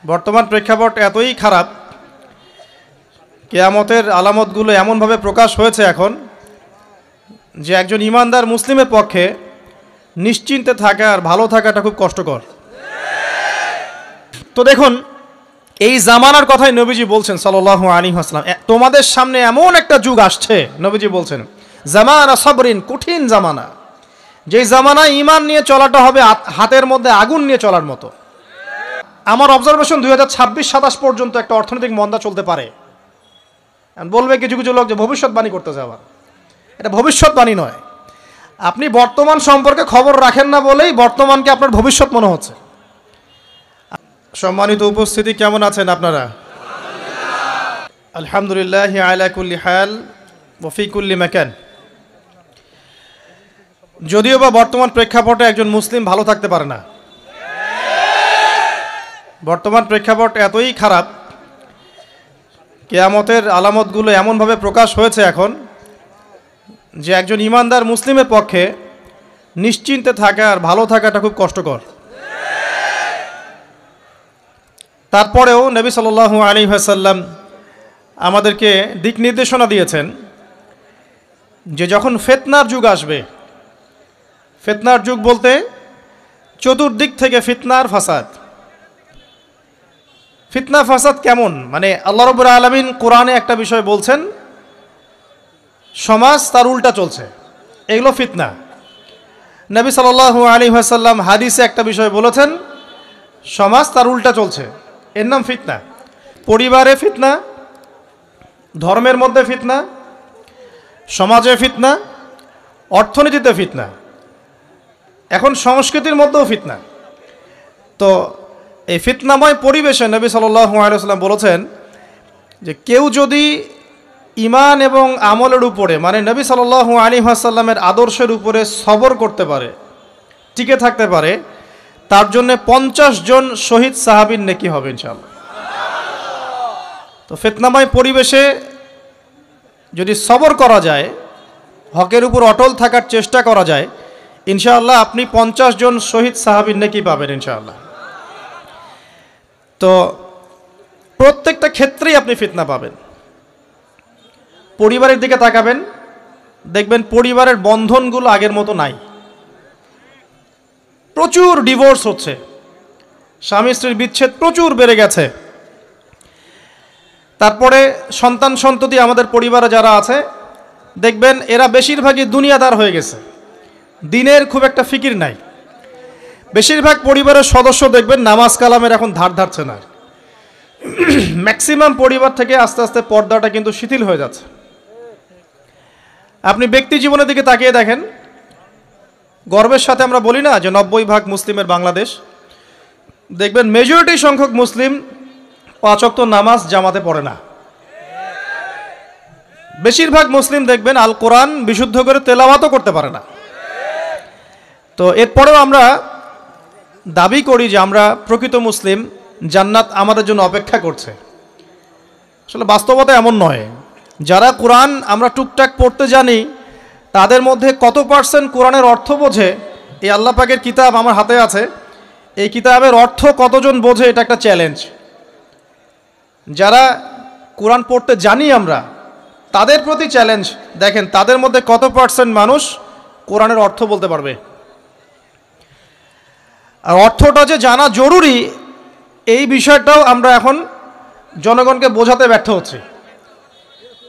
বর্তমান প্রেক্ষাপট এতই খারাপ, কিয়ামতের আলামতগুলো এমনভাবে প্রকাশ হয়েছে এখন যে একজন ইমানদার মুসলিমের পক্ষে নিশ্চিন্তে থাকা আর ভালো থাকাটা খুব কষ্টকর। তো দেখুন, এই জামানার কথাই নবীজি বলছেন সাল্লাল্লাহু আলাইহি ওয়াসাল্লাম, তোমাদের সামনে এমন একটা যুগ আসছে, নবীজি বলছেন জামানা সবরিন, কঠিন জামানা, যেই জামানায় ঈমান নিয়ে চলাটা হবে হাতের মধ্যে আগুন নিয়ে চলার মতো। আমার অবজারভেশন 2026-27 পর্যন্ত একটা অর্থনৈতিক মন্দা চলতে পারে। বলবে কিছু কিছু লোক যে ভবিষ্যৎবাণী করতে যাওয়া, এটা ভবিষ্যৎবাণী নয়। আপনি বর্তমান সম্পর্কে খবর রাখেন না বলেই বর্তমানকে আপনার ভবিষ্যৎ মনে হচ্ছে। সম্মানিত উপস্থিতি, কেমন আছেন আপনারা? আলহামদুলিল্লাহ আলা কুল্লি হাল ওয়া ফি কুল্লি মাকান। যদিও বা বর্তমান প্রেক্ষাপটে একজন মুসলিম ভালো থাকতে পারে না। বর্তমান প্রেক্ষাপট এতই খারাপ, কিয়ামতের আলামতগুলো এমনভাবে প্রকাশ হয়েছে এখন যে একজন ইমানদার মুসলিমের পক্ষে নিশ্চিন্তে থাকা আর ভালো থাকাটা খুব কষ্টকর। তারপরেও নবী সাল্লাল্লাহু আলাইহি ওয়াসাল্লাম আমাদেরকে দিক নির্দেশনা দিয়েছেন যে যখন ফিতনার যুগ আসবে, ফিতনার যুগ বলতে চতুর্দিক থেকে ফিতনার ফাসাদ। ফিতনা ফাসাদ কেমন? মানে আল্লাহ রাব্বুল আলামিন কোরআনে একটা বিষয় বলছেন, সমাজ তার উল্টা চলছে, এগুলো ফিতনা। নবী সাল্লাল্লাহু আলাইহি ওয়াসাল্লাম হাদিসে একটা বিষয় বলেছেন, সমাজ তার উল্টা চলছে, এর নাম ফিতনা। পরিবারে ফিতনা, ধর্মের মধ্যে ফিতনা, সমাজে ফিতনা, অর্থনীতিতে ফিতনা, এখন সংস্কৃতির মধ্যেও ফিতনা। তো এই ফিতনাময় পরিবেশে নবী সাল্লাল্লাহু আলাইহি ওয়াসাল্লাম বলেছেন যে কেউ যদি ঈমান এবং আমলের উপরে, মানে নবী সাল্লাল্লাহু আলাইহি ওয়াসাল্লামের আদর্শের উপরে সবর করতে পারে, টিকে থাকতে পারে, তার জন্য 50 জন শহীদ সাহাবীর নেকি হবে ইনশাআল্লাহ। তো ফিতনাময় পরিবেশে যদি সবর করা যায়, হকের উপর অটল থাকার চেষ্টা করা যায়, ইনশাআল্লাহ আপনি 50 জন শহীদ সাহাবীর নেকি পাবেন ইনশাআল্লাহ। তো প্রত্যেকটা ক্ষেত্রেই আপনি ফিতনা পাবেন। পরিবারের দিকে তাকাবেন, দেখবেন পরিবারের বন্ধনগুলো আগের মতো নাই। প্রচুর ডিভোর্স হচ্ছে, স্বামী স্ত্রীর বিচ্ছেদ প্রচুর বেড়ে গেছে। তারপরে সন্তান সন্ততি আমাদের পরিবারে যারা আছে, দেখবেন এরা বেশিরভাগই দুনিয়াদার হয়ে গেছে, দিনের খুব একটা ফিকির নাই। বেশিরভাগ পরিবারের সদস্য দেখবেন নামাজ কালামের এখন ধার ধারছে না। ম্যাক্সিমাম পরিবার থেকে আস্তে আস্তে পর্দাটা কিন্তু শিথিল হয়ে যাচ্ছে। আপনি ব্যক্তি জীবনের দিকে তাকিয়ে দেখেন, গর্বের সাথে আমরা বলি না যে 90% মুসলিমের বাংলাদেশ, দেখবেন মেজরিটি সংখ্যক মুসলিম 5 ওয়াক্ত নামাজ জামাতে পড়ে না। বেশিরভাগ মুসলিম দেখবেন আল কোরআন বিশুদ্ধ করে তেলাওয়াতও করতে পারে না। তো এরপরেও আমরা দাবি করি যে আমরা প্রকৃত মুসলিম, জান্নাত আমাদের জন্য অপেক্ষা করছে। আসলে বাস্তবতা এমন নয়। যারা কোরআন আমরা টুকটাক পড়তে জানি, তাদের মধ্যে কত % কোরআনের অর্থ বোঝে? এই আল্লাহ পাকের কিতাব আমার হাতে আছে, এই কিতাবের অর্থ কতজন বোঝে? এটা একটা চ্যালেঞ্জ। যারা কোরআন পড়তে জানি আমরা, তাদের প্রতি চ্যালেঞ্জ, দেখেন তাদের মধ্যে কত % মানুষ কোরআনের অর্থ বলতে পারবে। আর অর্থটা যে জানা জরুরি, এই বিষয়টাও আমরা এখন জনগণকে বোঝাতে ব্যর্থ হচ্ছি।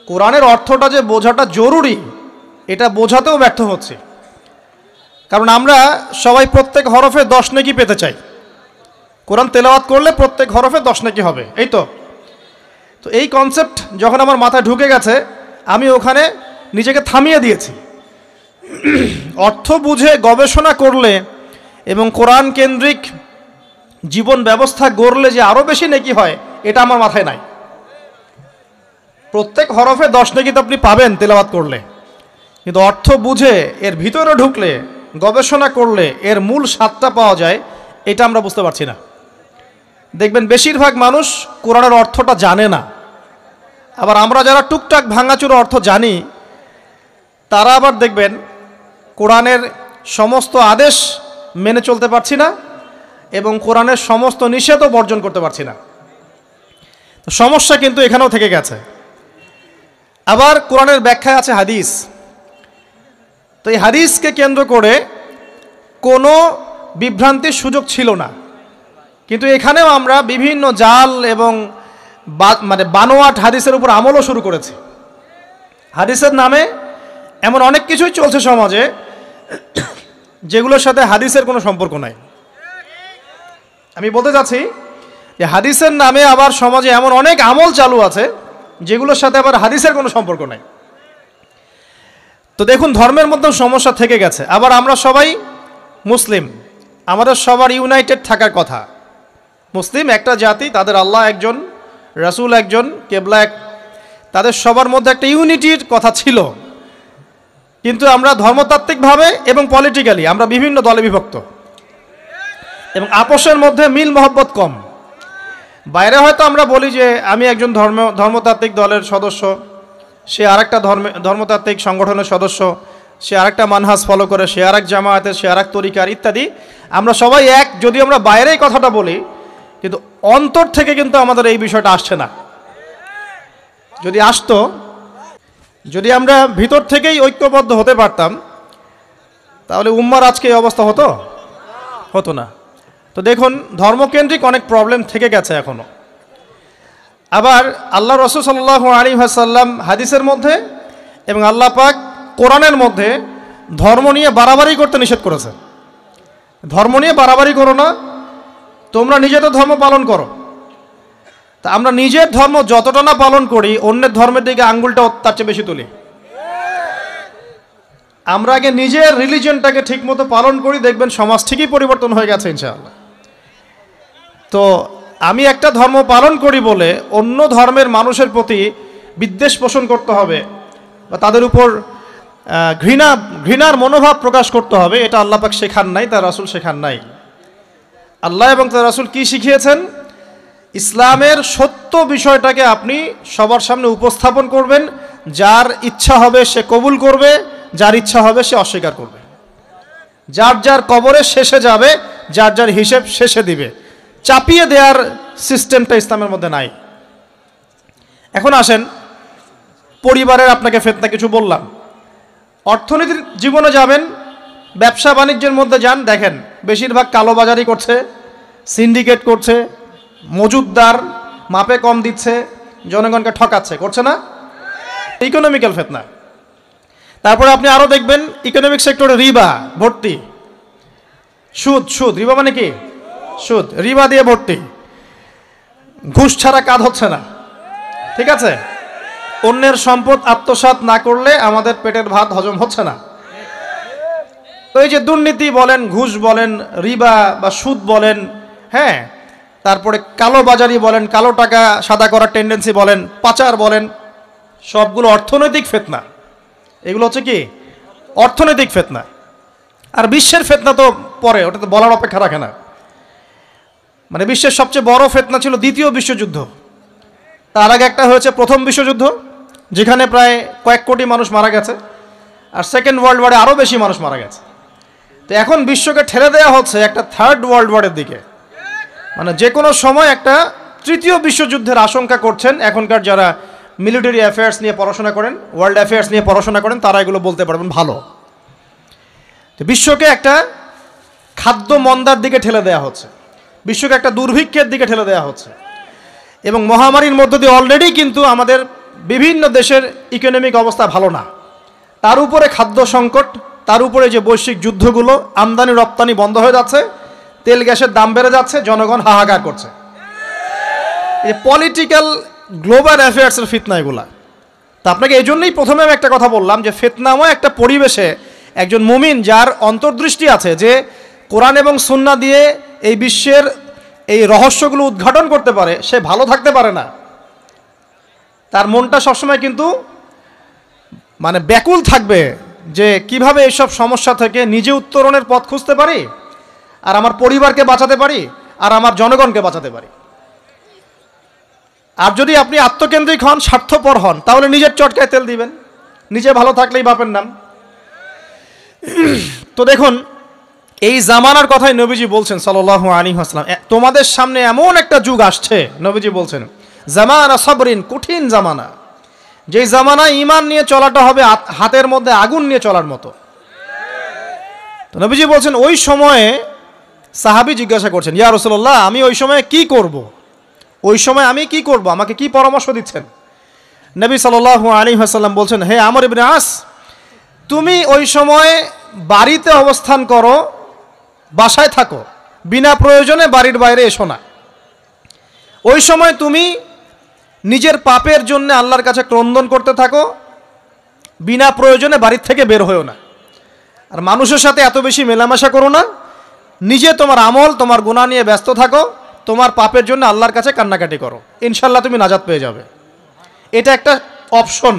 কোরআনের অর্থটা যে বোঝাটা জরুরি, এটা বোঝাতেও ব্যর্থ হচ্ছে। কারণ আমরা সবাই প্রত্যেক হরফে 10 নেকি পেতে চাই। কোরআন তেলাওয়াত করলে প্রত্যেক হরফে 10 নেকি হবে, এই তো। তো এই কনসেপ্ট যখন আমার মাথায় ঢুকে গেছে, আমি ওখানে নিজেকে থামিয়ে দিয়েছি। অর্থ বুঝে গবেষণা করলে এবং কোরআন কেন্দ্রিক জীবন ব্যবস্থা গড়লে যে আরও বেশি নেকি হয়, এটা আমার মাথায় নাই। প্রত্যেক হরফে 10 নেকি তো আপনি পাবেন তেলাওয়াত করলে, কিন্তু অর্থ বুঝে এর ভিতরে ঢুকলে, গবেষণা করলে এর মূল স্বাদটা পাওয়া যায়, এটা আমরা বুঝতে পারছি না। দেখবেন বেশিরভাগ মানুষ কোরআনের অর্থটা জানে না। আবার আমরা যারা টুকটাক ভাঙাচুরো অর্থ জানি, তারা আবার দেখবেন কোরআনের সমস্ত আদেশ মেনে চলতে পারছি না এবং কোরআনের সমস্ত নিষেধও বর্জন করতে পারছি না। তো সমস্যা কিন্তু এখানেও থেকে গেছে। আবার কোরআনের ব্যাখ্যায় আছে হাদিস। তো এই হাদিসকে কেন্দ্র করে কোনো বিভ্রান্তির সুযোগ ছিল না, কিন্তু এখানেও আমরা বিভিন্ন জাল এবং বানোয়াট হাদিসের উপর আমলও শুরু করেছি। হাদিসের নামে এমন অনেক কিছুই চলছে সমাজে যেগুলোর সাথে হাদিসের কোনো সম্পর্ক নাই। আমি বলতে চাচ্ছি যে হাদিসের নামে আবার সমাজে এমন অনেক আমল চালু আছে যেগুলোর সাথে আবার হাদিসের কোনো সম্পর্ক নাই। তো দেখুন, ধর্মের মধ্যে সমস্যা থেকে গেছে। আবার আমরা সবাই মুসলিম, আমাদের সবার ইউনাইটেড থাকার কথা। মুসলিম একটা জাতি, তাদের আল্লাহ একজন, রাসূল একজন, কেবলা এক, তাদের সবার মধ্যে একটা ইউনিটির কথা ছিল। কিন্তু আমরা ধর্মতাত্ত্বিকভাবে এবং পলিটিক্যালি আমরা বিভিন্ন দলে বিভক্ত এবং আপোষের মধ্যে মিল মহব্বত কম। বাইরে হয়তো আমরা বলি যে আমি একজন ধর্মতাত্ত্বিক দলের সদস্য, সে আরেকটা ধর্মতাত্ত্বিক সংগঠনের সদস্য, সে আরেকটা মানহাজ ফলো করে, সে আরেক জামায়াতের, সে আরেক তরিকার ইত্যাদি। আমরা সবাই এক, যদি আমরা বাইরে এই কথাটা বলি, কিন্তু অন্তর থেকে কিন্তু আমাদের এই বিষয়টা আসছে না। যদি আসতো, যদি আমরা ভিতর থেকেই ঐক্যবদ্ধ হতে পারতাম, তাহলে উম্মার আজকে এই অবস্থা হতো না। তো দেখুন, ধর্মকেন্দ্রিক অনেক প্রবলেম থেকে গেছে এখনো। আবার আল্লাহ রাসূল সাল্লাল্লাহু আলাইহি ওয়াসাল্লাম হাদিসের মধ্যে এবং আল্লাহ পাক কোরআনের মধ্যে ধর্ম নিয়ে বাড়াবাড়ি করতে নিষেধ করেছে। ধর্ম নিয়ে বাড়াবাড়ি করো না, তোমরা নিজেদের ধর্ম পালন করো। তা আমরা নিজের ধর্ম যতটা না পালন করি, অন্যের ধর্মের দিকে আঙ্গুলটা তার চেয়ে বেশি তুলি। আমরা আগে নিজের রিলিজিয়নটাকে ঠিকমতো পালন করি, দেখবেন সমাজ ঠিকই পরিবর্তন হয়ে গেছে ইনশাআল্লাহ। তো আমি একটা ধর্ম পালন করি বলে অন্য ধর্মের মানুষের প্রতি বিদ্বেষ পোষণ করতে হবে বা তাদের উপর ঘৃণার মনোভাব প্রকাশ করতে হবে, এটা আল্লাহ পাক শেখান নাই, তার রাসূল শেখান নাই। আল্লাহ এবং তার রাসূল কি শিখিয়েছেন? ইসলামের সত্য বিষয়টাকে আপনি সবার সামনে উপস্থাপন করবেন। যার ইচ্ছা হবে সে কবুল করবে, যার ইচ্ছা হবে সে অস্বীকার করবে। যার যার কবরে শেষে যাবে, যার যার হিসেব শেষে দিবে। চাপিয়ে দেওয়ার সিস্টেমটা ইসলামের মধ্যে নাই। এখন আসেন, পরিবারের আপনাকে ফিতনা কিছু বললাম। অর্থনীতির জীবনে যাবেন, ব্যবসা বাণিজ্যের মধ্যে যান, দেখেন বেশিরভাগ কালোবাজারি করছে, সিন্ডিকেট করছে, মজুদদার মাপে কম দিচ্ছে, জনগণকে ঠকাচ্ছে, করছে না? ইকোনমিক্যাল ফিতনা। তারপরে আপনি আরও দেখবেন ইকোনমিক সেক্টরে রিবা ভর্তি, সুদ। রিবা মানে কি? সুদ, রিবা দিয়ে ভর্তি। ঘুষ ছাড়া কাজ হচ্ছে না, ঠিক আছে? অন্যের সম্পদ আত্মসাৎ না করলে আমাদের পেটের ভাত হজম হচ্ছে না। তো এই যে দুর্নীতি বলেন, ঘুষ বলেন, রিবা বা সুদ বলেন, হ্যাঁ, তারপরে কালো বাজারি বলেন, কালো টাকা সাদা করার টেন্ডেন্সি বলেন, পাচার বলেন, সবগুলো অর্থনৈতিক ফিতনা। এগুলো হচ্ছে কি? অর্থনৈতিক ফিতনা। আর বিশ্বের ফিতনা তো পরে, ওটা তো বলার অপেক্ষা রাখে না। মানে বিশ্বের সবচেয়ে বড় ফিতনা ছিল দ্বিতীয় বিশ্বযুদ্ধ। তার আগে একটা হয়েছে প্রথম বিশ্বযুদ্ধ, যেখানে প্রায় কয়েক কোটি মানুষ মারা গেছে, আর সেকেন্ড ওয়ার্ল্ড ওয়ারে আরও বেশি মানুষ মারা গেছে। তো এখন বিশ্বকে ঠেলে দেওয়া হচ্ছে একটা থার্ড ওয়ার্ল্ড ওয়ারের দিকে। মানে যে কোনো সময় একটা তৃতীয় বিশ্বযুদ্ধের আশঙ্কা করছেন এখনকার যারা মিলিটারি অ্যাফেয়ার্স নিয়ে পড়াশোনা করেন, ওয়ার্ল্ড অ্যাফেয়ার্স নিয়ে পড়াশোনা করেন, তারা এগুলো বলতে পারবেন ভালো। তো বিশ্বকে একটা খাদ্য মন্দার দিকে ঠেলে দেওয়া হচ্ছে, বিশ্বকে একটা দুর্ভিক্ষের দিকে ঠেলে দেওয়া হচ্ছে। এবং মহামারীর মধ্য দিয়ে অলরেডি কিন্তু আমাদের বিভিন্ন দেশের ইকোনমিক অবস্থা ভালো না, তার উপরে খাদ্য সংকট, তার উপরে যে বৈশ্বিক যুদ্ধগুলো, আমদানি রপ্তানি বন্ধ হয়ে যাচ্ছে, তেল গ্যাসের দাম বেড়ে যাচ্ছে, জনগণ হাহাকার করছে। এই পলিটিক্যাল গ্লোবাল অ্যাফেয়ার্সের ফিতনা এগুলা। তা আপনাকে এই জন্যই প্রথমে আমি একটা কথা বললাম যে ফিতনাময় একটা পরিবেশে একজন মুমিন যার অন্তর্দৃষ্টি আছে, যে কোরআন এবং সুন্নাহ দিয়ে এই বিশ্বের এই রহস্যগুলো উদ্ঘাটন করতে পারে, সে ভালো থাকতে পারে না। তার মনটা সবসময় কিন্তু মানে ব্যাকুল থাকবে যে কিভাবে এইসব সমস্যা থেকে নিজে উত্তরণের পথ খুঁজতে পারি, আর আমার পরিবারকে বাঁচাতে পারি, আর আমার জনগণকে বাঁচাতে পারি। আর যদি আপনি আত্মকেন্দ্রিক হন, স্বার্থপর হন, তাহলে নিজের চটকায় তেল দিবেন, নিজে ভালো থাকলেই বাপের নাম। তো দেখুন, এই জামানার কথাই নবীজি বলছেন সাল্লাল্লাহু আলাইহি ওয়াসাল্লাম, তোমাদের সামনে এমন একটা যুগ আসছে, নবীজি বলছেন জামানা সবরিন, কঠিন জামানা, যেই জামানায় ঈমান নিয়ে চলাটা হবে হাতের মধ্যে আগুন নিয়ে চলার মতো। তো নবীজি বলছেন ওই সময়ে সাহাবী জিজ্ঞাসা করছেন, ইয়া রাসূলুল্লাহ, আমি ওই সময় কি করব? ওই সময় আমি কি করব, আমাকে কি পরামর্শ দিচ্ছেন? নবী সাল্লাল্লাহু আলাইহি ওয়াসাল্লাম বলছেন, হে আমর ইবনে আস, তুমি ওই সময় বাড়িতে অবস্থান করো, বাসায় থাকো, বিনা প্রয়োজনে বাড়ির বাইরে এসো না। ওই সময় তুমি নিজের পাপের জন্য আল্লাহর কাছে ক্রন্দন করতে থাকো, বিনা প্রয়োজনে বাড়ির থেকে বের হয়েও না। আর মানুষের সাথে এত বেশি মেলামেশা করো না, নিজে তোমার আমল তোমার গুনাহ নিয়ে ব্যস্ত থাকো, তোমার পাপের জন্য আল্লাহর কাছে কান্নাকাটি করো, ইনশাল্লাহ তুমি নাজাত পেয়ে যাবে। এটা একটা অপশন,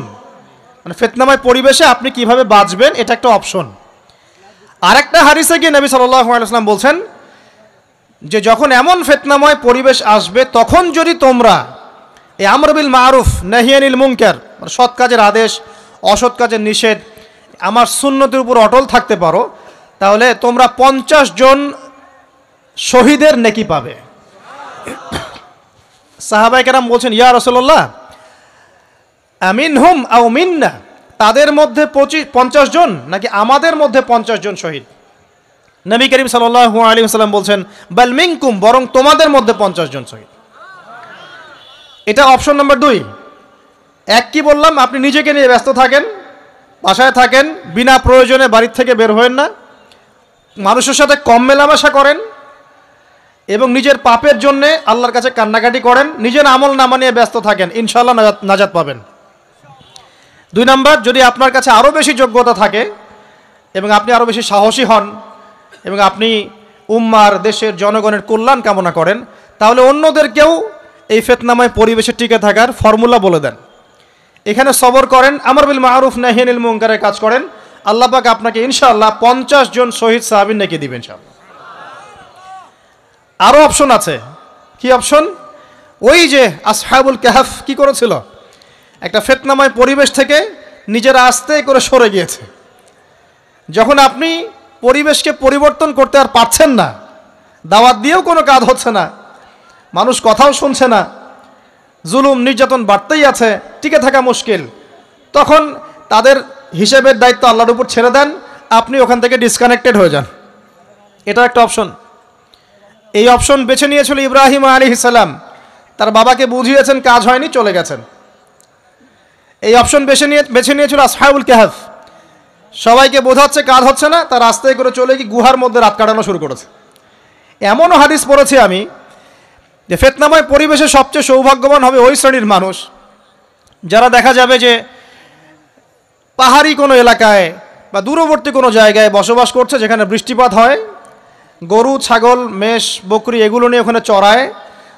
মানে ফিতনাময় পরিবেশে আপনি কিভাবে বাঁচবেন এটা একটা অপশন। আরেকটা হাদিসে গিয়ে নবী সাল্লাল্লাহু আলাইহি ওয়াসাল্লাম বলছেন যে যখন এমন ফিতনাময় পরিবেশ আসবে তখন যদি তোমরা এই আমর বিল মারুফ নাহি আনিল মুনকার, মানে সৎ কাজের আদেশ অসৎ কাজের নিষেধ, আমার সুন্নতের উপর অটল থাকতে পারো, তাহলে তোমরা 50 জন শহীদের নেকি পাবে। সাহাবায়ে কেরাম বলছেন, ইয়া রাসূলুল্লাহ, আমিনহুম আও মিন্না, তাদের মধ্যে 50 জন নাকি আমাদের মধ্যে 50 জন শহীদ? নবী করিম সাল্লাল্লাহু আলাইহি ওয়াসাল্লাম বলছেন, বাল মিনকুম, বরং তোমাদের মধ্যে 50 জন শহীদ। এটা অপশন নাম্বার 2। এক কি বললাম, আপনি নিজেকে নিয়ে ব্যস্ত থাকেন, বাসায় থাকেন, বিনা প্রয়োজনে বাড়ির থেকে বের হবেন না, মানুষের সাথে কম মেলামেশা করেন এবং নিজের পাপের জন্য আল্লাহর কাছে কান্নাকাটি করেন, নিজের আমল নামা নিয়ে ব্যস্ত থাকেন, ইনশাআল্লাহ নাজাত পাবেন। 2 নাম্বার, যদি আপনার কাছে আরও বেশি যোগ্যতা থাকে এবং আপনি আরও বেশি সাহসী হন এবং আপনি উম্মার দেশের জনগণের কল্যাণ কামনা করেন, তাহলে অন্যদেরকেও এই ফিতনাময় পরিবেশে টিকে থাকার ফর্মুলা বলে দেন। এখানে সবর করেন, আমর বিল মারুফ নাহি আনিল মুনকারের কাজ করেন, আল্লাহ পাক আপনাকে ইনশাআল্লাহ 50 জন শহীদ সাহাবীর নেকি দিবেন ইনশাআল্লাহ। আরও অপশন আছে। কি অপশন? ওই যে আসহাবুল কাহফ কি করেছিল, একটা ফিতনাময় পরিবেশ থেকে নিজেরা আস্তে করে সরে গিয়েছে। যখন আপনি পরিবেশকে পরিবর্তন করতে আর পারছেন না, দাওয়াত দিয়েও কোনো কাজ হচ্ছে না, মানুষ কথাও শুনছে না, জুলুম নির্যাতন বাড়তেই আছে, টিকে থাকা মুশকিল, তখন তাদের হিসেবের দায়িত্ব আল্লাহর উপর ছেড়ে দেন, আপনি ওখান থেকে ডিসকানেক্টেড হয়ে যান। এটা একটা অপশন। এই অপশন বেছে নিয়েছিল ইব্রাহিম আলাইহিস সালাম, তার বাবাকে বুঝিয়েছেন, কাজ হয়নি, চলে গেছেন। এই অপশন বেছে নিয়েছিল আসহাবুল কাহফ, সবাইকে বোঝাচ্ছে কাজ হচ্ছে না, তার রাস্তায় করে চলে গিয়ে গুহার মধ্যে রাত কাটানো শুরু করেছে। এমনও হাদিস পড়েছি আমি যে ফিতনাময় পরিবেশে সবচেয়ে সৌভাগ্যবান হবে ওই শ্রেণীর মানুষ যারা দেখা যাবে যে পাহাড়ি কোনো এলাকায় বা দূরবর্তী কোনো জায়গায় বসবাস করছে, যেখানে বৃষ্টিপাত হয়, গরু ছাগল মেষ বকরি এগুলো নিয়ে ওখানে চড়ায়,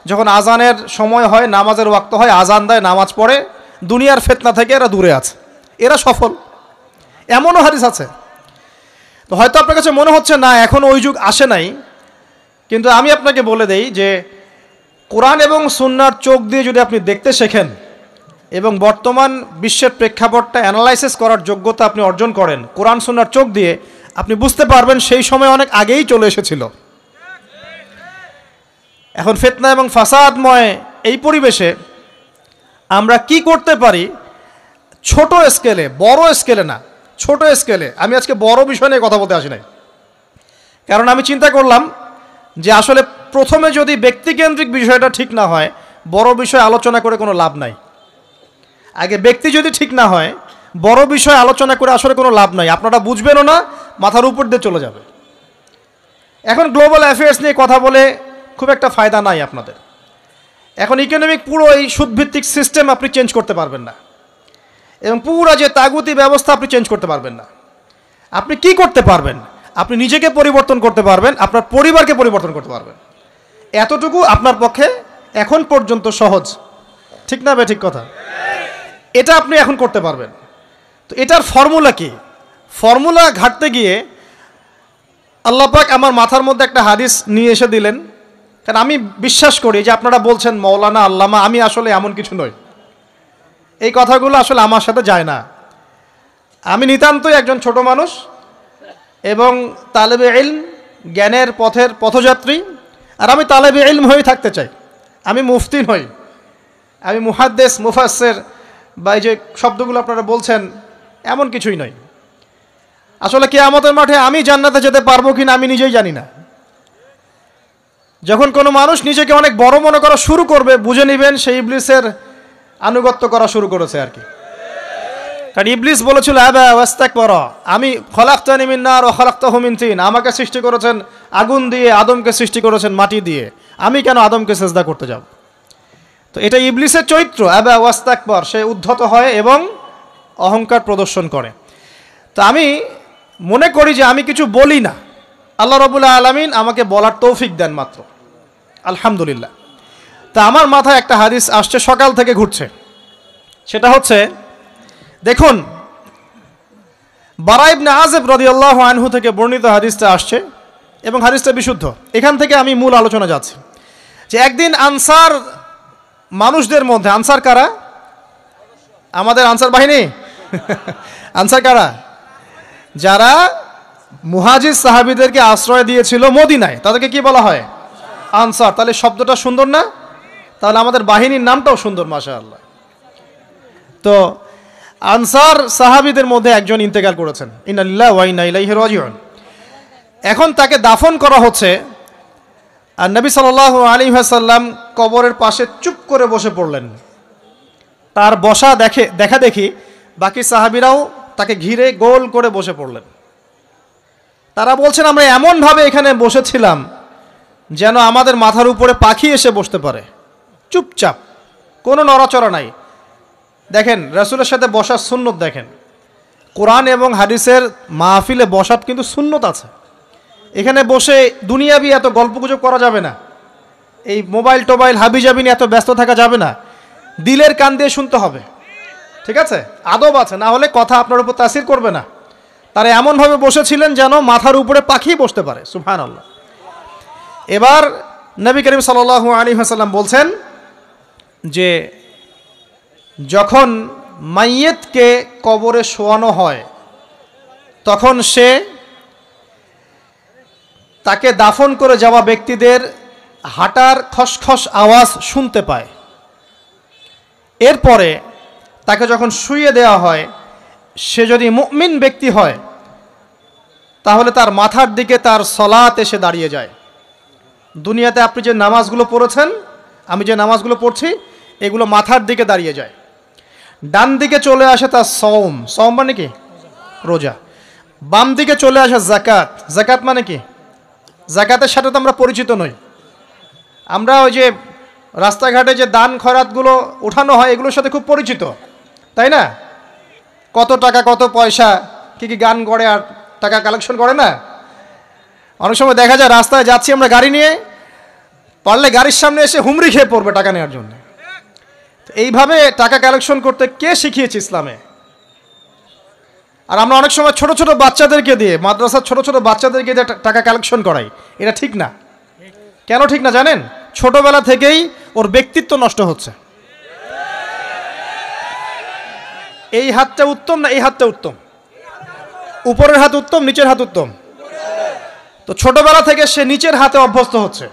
যখন আজানের সময় হয়, নামাজের ওয়াক্ত হয়, আজান দেয়, নামাজ পড়ে, দুনিয়ার ফিতনা থেকে এরা দূরে আছে, এরা সফল। এমনও হাদিস আছে। তো হয়তো আপনার কাছে মনে হচ্ছে না এখন ওই যুগ আসে নাই, কিন্তু আমি আপনাকে বলে দেই যে কোরআন এবং সুন্নাহর চোখ দিয়ে যদি আপনি দেখতে শেখেন এবং বর্তমান বিশ্বের প্রেক্ষাপটটা অ্যানালাইসিস করার যোগ্যতা আপনি অর্জন করেন কোরআন সুন্নাহর চোখ দিয়ে, আপনি বুঝতে পারবেন সেই সময় অনেক আগেই চলে এসেছিল। এখন ফিতনা এবং ফাসাদময় এই পরিবেশে আমরা কি করতে পারি, ছোট স্কেলে, বড় স্কেলে না, ছোট স্কেলে। আমি আজকে বড় বিষয় নিয়ে কথা বলতে আসি নাই, কারণ আমি চিন্তা করলাম যে আসলে প্রথমে যদি ব্যক্তিকেন্দ্রিক বিষয়টা ঠিক না হয়, বড় বিষয় আলোচনা করে কোনো লাভ নাই। আগে ব্যক্তি যদি ঠিক না হয়, বড় বিষয় আলোচনা করে আসলে কোনো লাভ নাই, আপনারা বুঝবেনও না, মাথার উপর দিয়ে চলে যাবে। এখন গ্লোবাল অ্যাফেয়ার্স নিয়ে কথা বলে খুব একটা ফায়দা নাই আপনাদের। এখন ইকোনমিক পুরো এই সুদভিত্তিক সিস্টেম আপনি চেঞ্জ করতে পারবেন না, এবং পুরো যে তাগুতি ব্যবস্থা আপনি চেঞ্জ করতে পারবেন না। আপনি কি করতে পারবেন? আপনি নিজেকে পরিবর্তন করতে পারবেন, আপনার পরিবারকে পরিবর্তন করতে পারবেন। এতটুকু আপনার পক্ষে এখন পর্যন্ত সহজ, ঠিক না বে ঠিক কথা? এটা আপনি এখন করতে পারবেন। তো এটার ফর্মুলা কি? ফর্মুলা ঘাটতে গিয়ে আল্লাহ পাক আমার মাথার মধ্যে একটা হাদিস নিয়ে এসে দিলেন, কারণ আমি বিশ্বাস করি যে আপনারা বলছেন মৌলানা আল্লামা, আমি আসলে এমন কিছু নই, এই কথাগুলো আসলে আমার সাথে যায় না। আমি নিতান্তই একজন ছোট মানুষ এবং তালেবে ইলম, জ্ঞানের পথের পথযাত্রী, আর আমি তালেবে ইলম হয়ে থাকতে চাই। আমি মুফতি নই, আমি মুহাদ্দিস মুফাসসির বা এই যে শব্দগুলো আপনারা বলছেন এমন কিছুই নয়। আসলে কিয়ামতের মাঠে আমি জান্নাতে যেতে পারবো কিনা আমি নিজেই জানি না। যখন কোনো মানুষ নিজেকে অনেক বড় মনে করা শুরু করবে, বুঝে নেবেন সেই ইবলিসের আনুগত্য করা শুরু করেছে আর কি। কারণ ইবলিস বলেছিল আবা ওয়াস্তাকবারা, আমি খলাকতানি মিন নার ওয়া খলাকতাহু মিন তিন, আমাকে সৃষ্টি করেছেন আগুন দিয়ে, আদমকে সৃষ্টি করেছেন মাটি দিয়ে, আমি কেন আদমকে সিজদা করতে যাব? তো এটা ইবলিসের চরিত্র, আবা ওয়াস্তাকবার, সে উদ্ধত হয় এবং অহংকার প্রদর্শন করে। তো আমি মনে করি যে আমি কিছু বলি না, আল্লাহ রাব্বুল আলামিন আমাকে বলার তৌফিক দেন মাত্র, আলহামদুলিল্লাহ। তা আমার মাথায় একটা হাদিস আসছে, সকাল থেকে ঘুরছে। সেটা হচ্ছে, দেখুন বারা ইবনে আযিব রাদিয়াল্লাহু আনহু থেকে বর্ণিত হাদিসটা আসছে এবং হাদিসটা বিশুদ্ধ। এখান থেকে আমি মূল আলোচনা যাচ্ছি যে একদিন আনসার মানুষদের মধ্যে, আনসার কারা? আমাদের আনসার বাহিনী। আনসার কারা? যারা মুহাজির সাহাবীদেরকে আশ্রয় দিয়েছিল মদিনায়, তাদেরকে কি বলা হয়? আনসার। তাহলে শব্দটা সুন্দর না? তাহলে আমাদের বাহিনীর নামটাও সুন্দর, মাশাআল্লাহ। তো আনসার সাহাবীদের মধ্যে একজন ইন্তেকাল করেছেন, ইন্না লিল্লাহি ওয়া ইন্না ইলাইহি রাজিউন। এখন তাকে দাফন করা হচ্ছে, আর নবী সাল্লাল্লাহু আলাইহি ওয়াসাল্লাম কবরের পাশে চুপ করে বসে পড়লেন। তার বসা দেখা দেখি বাকি সাহাবীরাও তাকে ঘিরে গোল করে বসে পড়লেন। তারা বলছেন আমরা এমনভাবে এখানে বসেছিলাম যেন আমাদের মাথার উপরে পাখি এসে বসতে পারে, চুপচাপ, কোনো নড়াচড়া নাই। দেখেন রাসূলের সাথে বসার সুন্নত, দেখেন কোরআন এবং হাদিসের মাহফিলে বসার কিন্তু সুন্নত আছে। এখানে বসে দুনিয়াবি এত গল্পগুজব করা যাবে না, এই মোবাইল টোবাইল হাবিজাবি নিয়ে এত ব্যস্ত থাকা যাবে না, দিলের কান দিয়ে শুনতে হবে, ঠিক আছে? আদব আছে, না হলে কথা আপনার উপর তাসির করবে না। তারা এমনভাবে বসেছিলেন যেন মাথার উপরে পাখি বসতে পারে, সুবহানাল্লাহ। এবার নবী করিম সাল্লাল্লাহু আলাইহি ওয়াসাল্লাম বলছেন যে যখন মাইয়েতকে কবরে শোয়ানো হয় তখন সে তাকে দাফন করে যাওয়া ব্যক্তিদের হাঁটার খসখস আওয়াজ শুনতে পায়। এরপরে তাকে যখন শুইয়ে দেওয়া হয়, সে যদি মুমিন ব্যক্তি হয় তাহলে তার মাথার দিকে তার সলাত এসে দাঁড়িয়ে যায়। দুনিয়াতে আপনি যে নামাজগুলো পড়েছেন, আমি যে নামাজগুলো পড়ছি, এগুলো মাথার দিকে দাঁড়িয়ে যায়। ডান দিকে চলে আসে তার সওম, সওম মানে কি? রোজা। বাম দিকে চলে আসে যাকাত, যাকাত মানে কি? যাকাতের সাথে তো আমরা পরিচিত নই। আমরা ওই যে রাস্তাঘাটে যে দান খয়রাতগুলো উঠানো হয় এগুলোর সাথে খুব পরিচিত, তাই না? কত টাকা, কত পয়সা, কি কি গান করে আর টাকা কালেকশন করে না? অনেক সময় দেখা যায় রাস্তায় যাচ্ছি আমরা গাড়ি নিয়ে, পারলে গাড়ির সামনে এসে হুমড়ি খেয়ে পড়বে টাকা নেওয়ার জন্য। এইভাবে টাকা কালেকশন করতে কে শিখিয়েছে ইসলামে? আর আমরা অনেক সময় ছোট ছোট বাচ্চাদেরকে দিয়ে, মাদ্রাসার ছোট ছোট বাচ্চাদেরকে দিয়ে টাকা কালেকশন করাই, এটা ঠিক না। কেন ঠিক না জানেন? ছোটবেলা থেকেই ওর ব্যক্তিত্ব নষ্ট হচ্ছে। এই হাতটা উত্তম না এই হাতটা উত্তম? উপরের হাত উত্তম, নিচের হাত উত্তম? তো ছোটবেলা থেকে সে নিচের হাতে অভ্যস্ত হচ্ছে।